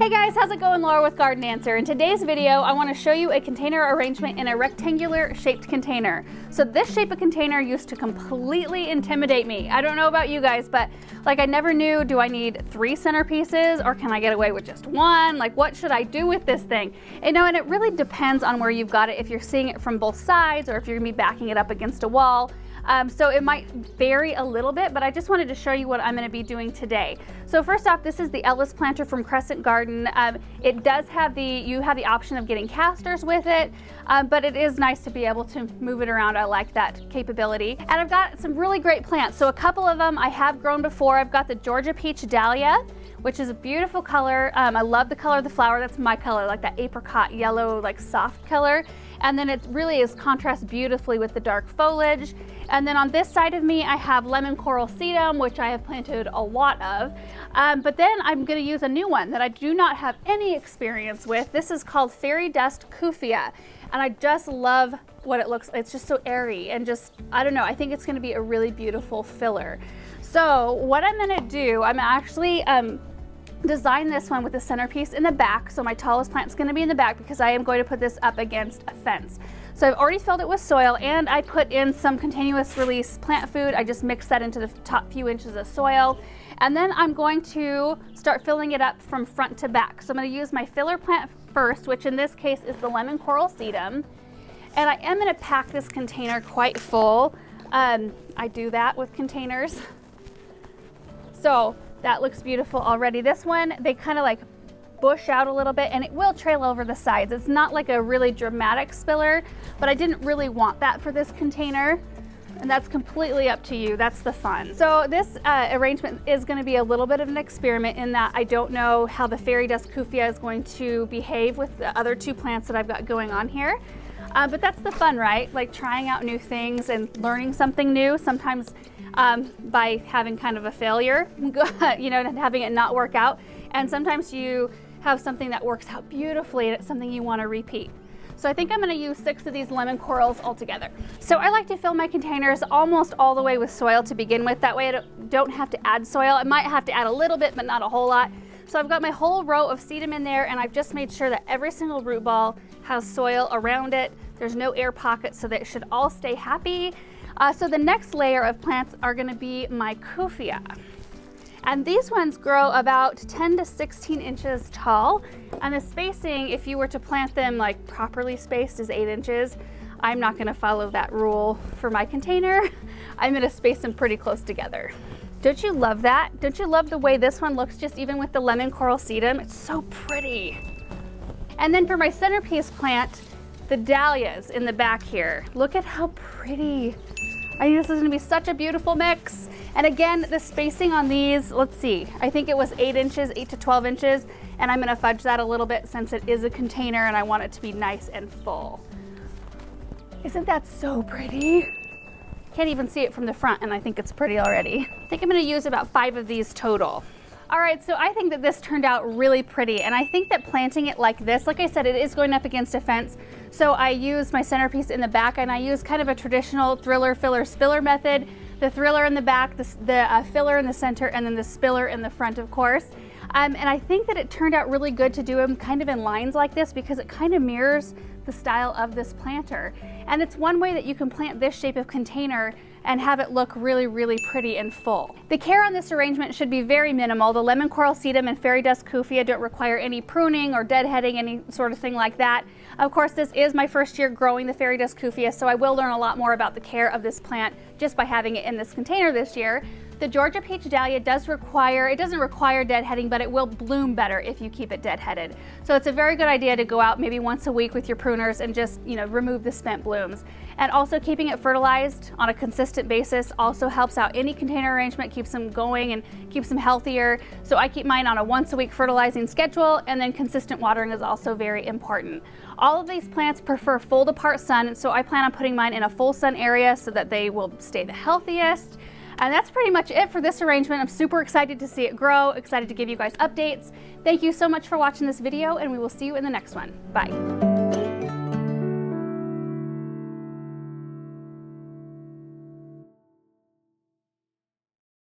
Hey guys, how's it going? Laura with Garden Answer. In today's video, I want to show you a container arrangement in a rectangular shaped container. So this shape of container used to completely intimidate me. I don't know about you guys, but like I never knew, do I need 3 centerpieces or can I get away with just 1? Like what should I do with this thing? And it really depends on where you've got it, if you're seeing it from both sides or if you're gonna be backing it up against a wall. So it might vary a little bit, but I just wanted to show you what I'm going to be doing today. So first off, this is the Ellis planter from Crescent Garden. It does have you have the option of getting casters with it, but it is nice to be able to move it around. I like that capability. And I've got some really great plants. So a couple of them I have grown before. I've got the Georgia Peach Dahlia, which is a beautiful color. I love the color of the flower. That's my color, like that apricot yellow, like soft color. And then it really is contrasts beautifully with the dark foliage. And then on this side of me, I have lemon coral sedum, which I have planted a lot of. But then I'm gonna use a new one that I do not have any experience with. This is called Fairy Dust Kufia. And I just love what it looks like. It's just so airy and just, I don't know, I think it's gonna be a really beautiful filler. So what I'm gonna do, I'm actually, design this one with a centerpiece in the back. So my tallest plant's going to be in the back because I am going to put this up against a fence. So I've already filled it with soil and I put in some continuous release plant food. I just mix that into the top few inches of soil. And then I'm going to start filling it up from front to back. So I'm going to use my filler plant first, which in this case is the lemon coral sedum. And I am going to pack this container quite full. I do that with containers. So that looks beautiful already. This one, they kind of like bush out a little bit and it will trail over the sides. It's not like a really dramatic spiller, but I didn't really want that for this container. And that's completely up to you. That's the fun. So this arrangement is going to be a little bit of an experiment in that I don't know how the Fairy Dust Kufia is going to behave with the other 2 plants that I've got going on here. But that's the fun, right? Like trying out new things and learning something new. Sometimes by having kind of a failure, and having it not work out. And sometimes you have something that works out beautifully and it's something you want to repeat. So I think I'm going to use 6 of these lemon corals altogether. So I like to fill my containers almost all the way with soil to begin with. That way I don't have to add soil. I might have to add a little bit, but not a whole lot. So I've got my whole row of sedum in there and I've just made sure that every single root ball has soil around it. There's no air pockets so that it should all stay happy. So the next layer of plants are going to be my Kufia. And these ones grow about 10 to 16 inches tall. And the spacing, if you were to plant them like properly spaced, is 8 inches. I'm not going to follow that rule for my container. I'm going to space them pretty close together. Don't you love that? Don't you love the way this one looks just even with the lemon coral sedum? It's so pretty. And then for my centerpiece plant, the dahlias in the back here. Look at how pretty. I think this is going to be such a beautiful mix. And again, the spacing on these, let's see, I think it was 8 inches, 8 to 12 inches. And I'm going to fudge that a little bit since it is a container and I want it to be nice and full. Isn't that so pretty? Can't even see it from the front and I think it's pretty already. I think I'm going to use about 5 of these total. All right, so I think that this turned out really pretty and I think that planting it like this, like I said, it is going up against a fence. So I use my centerpiece in the back and I use kind of a traditional thriller, filler, spiller method. The thriller in the back, the filler in the center, and then the spiller in the front, of course. And I think that it turned out really good to do them kind of in lines like this because it kind of mirrors the style of this planter. And it's one way that you can plant this shape of container and have it look really, really pretty and full. The care on this arrangement should be very minimal. The lemon coral sedum and Fairy Dust Kufia don't require any pruning or deadheading, any sort of thing like that. Of course, this is my first year growing the Fairy Dust Kufia, so I will learn a lot more about the care of this plant just by having it in this container this year. The Georgia Peach Dahlia doesn't require deadheading, but it will bloom better if you keep it deadheaded. So it's a very good idea to go out maybe once a week with your pruners and just, remove the spent blooms. And also keeping it fertilized on a consistent basis also helps out any container arrangement, keeps them going and keeps them healthier. So I keep mine on a once a week fertilizing schedule, and then consistent watering is also very important. All of these plants prefer full to part sun, so I plan on putting mine in a full sun area so that they will stay the healthiest. And that's pretty much it for this arrangement. I'm super excited to see it grow, excited to give you guys updates. Thank you so much for watching this video, and we will see you in the next one. Bye.